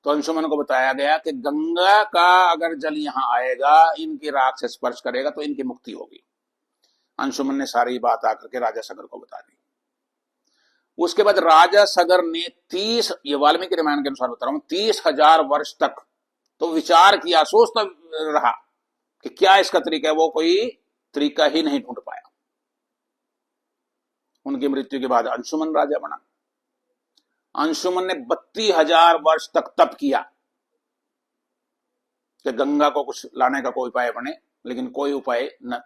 तो अंशुमन को बताया गया कि गंगा का अगर जल यहाँ आएगा, इनकी राख से स्पर्श करेगा तो इनकी मुक्ति होगी। अंशुमन ने सारी बात आकर के राजा सगर को बता दी। उसके बाद राजा सगर ने 30, ये वाल्मीकि रामायण के अनुसार बता रहा हूं, 30,000 वर्ष तक तो विचार किया, सोचता रहा कि क्या इसका तरीका है। वो कोई तरीका ही नहीं ढूंढ पाया। उनकी मृत्यु के बाद अंशुमन राजा बना। अंशुमन ने 32,000 वर्ष तक तप किया कि गंगा को कुछ लाने का कोई उपाय बने, लेकिन कोई उपाय न,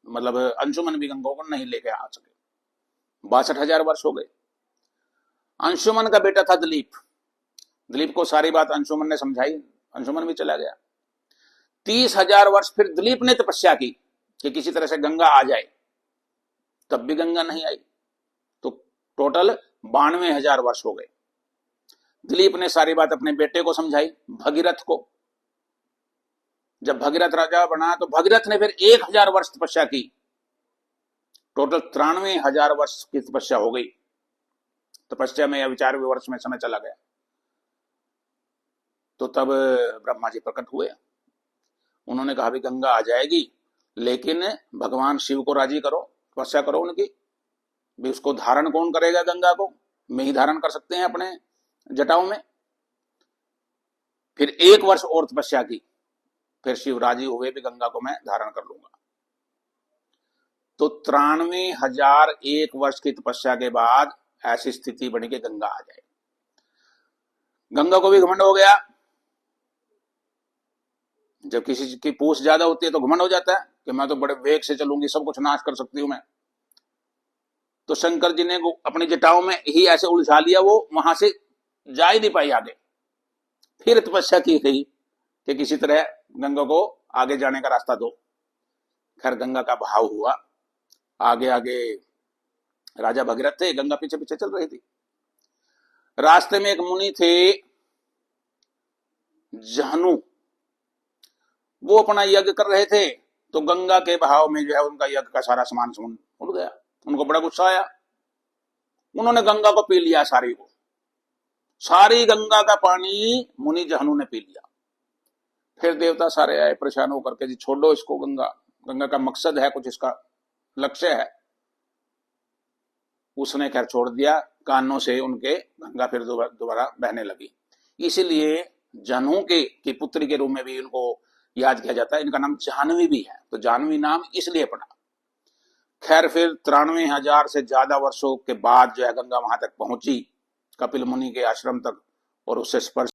मतलब अंशुमन भी गंगा को नहीं लेके आ सके। 62,000 वर्ष हो गए। अंशुमन का बेटा था दिलीप। दिलीप को सारी बात अंशुमन ने समझाई, अंशुमन भी चला गया। 30,000 वर्ष फिर दिलीप ने तपस्या की कि किसी तरह से गंगा आ जाए, तब भी गंगा नहीं आई। तो टोटल 92,000 वर्ष हो गए। दिलीप ने सारी बात अपने बेटे को समझाई, भगीरथ को। जब भगीरथ राजा बना तो भगीरथ ने फिर 1,000 वर्ष तपस्या की। टोटल 93,000 वर्ष की तपस्या हो गई। तपस्या में या विचार विवर्ष में समय चला गया। तो तब ब्रह्मा जी प्रकट हुए। उन्होंने कहा भी गंगा आ जाएगी, लेकिन भगवान शिव को राजी करो, तपस्या करो उनकी भी। उसको धारण कौन करेगा? गंगा को मैं ही धारण कर सकते हैं अपने जटाओं में। फिर 1 वर्ष और तपस्या की, फिर शिव राजी हुए भी गंगा को मैं धारण कर लूंगा। तो 93,001 वर्ष की तपस्या के बाद ऐसी स्थिति बनी कि गंगा आ जाए। गंगा को भी घमंड हो गया। जब किसी की पूछ ज्यादा होती है तो घमंड हो जाता है कि मैं तो बड़े वेग से चलूंगी, सब कुछ नाश कर सकती हूं मैं। तो शंकर जी ने अपनी जटाओं में ही ऐसे उलझा लिया, वो वहां से जा ही नहीं पाई आगे। फिर तपस्या की गई कि किसी तरह गंगा को आगे जाने का रास्ता दो। खैर गंगा का बहाव हुआ। आगे आगे राजा भगीरथ थे, गंगा पीछे पीछे चल रही थी। रास्ते में एक मुनि थे जहनु, वो अपना यज्ञ कर रहे थे। तो गंगा के बहाव में जो है उनका यज्ञ का सारा सामान उड़ गया। उनको बड़ा गुस्सा आया। उन्होंने गंगा को पी लिया, सारी को। सारी गंगा का पानी मुनि जहनु ने पी लिया। फिर देवता सारे आए परेशान होकर के, जी छोड़ो इसको, गंगा गंगा का मकसद है, कुछ इसका लक्ष्य है। उसने खैर छोड़ दिया। कानों से उनके गंगा फिर दोबारा बहने लगी। इसीलिए जहनु की पुत्री के रूप में भी उनको याद किया जाता है। इनका नाम जाह्नवी भी है, तो जाह्नवी नाम इसलिए पड़ा। खैर फिर 93,000 से ज्यादा वर्षों के बाद जो है गंगा वहां तक पहुंची, कपिल मुनि के आश्रम तक, और उससे स्पर्श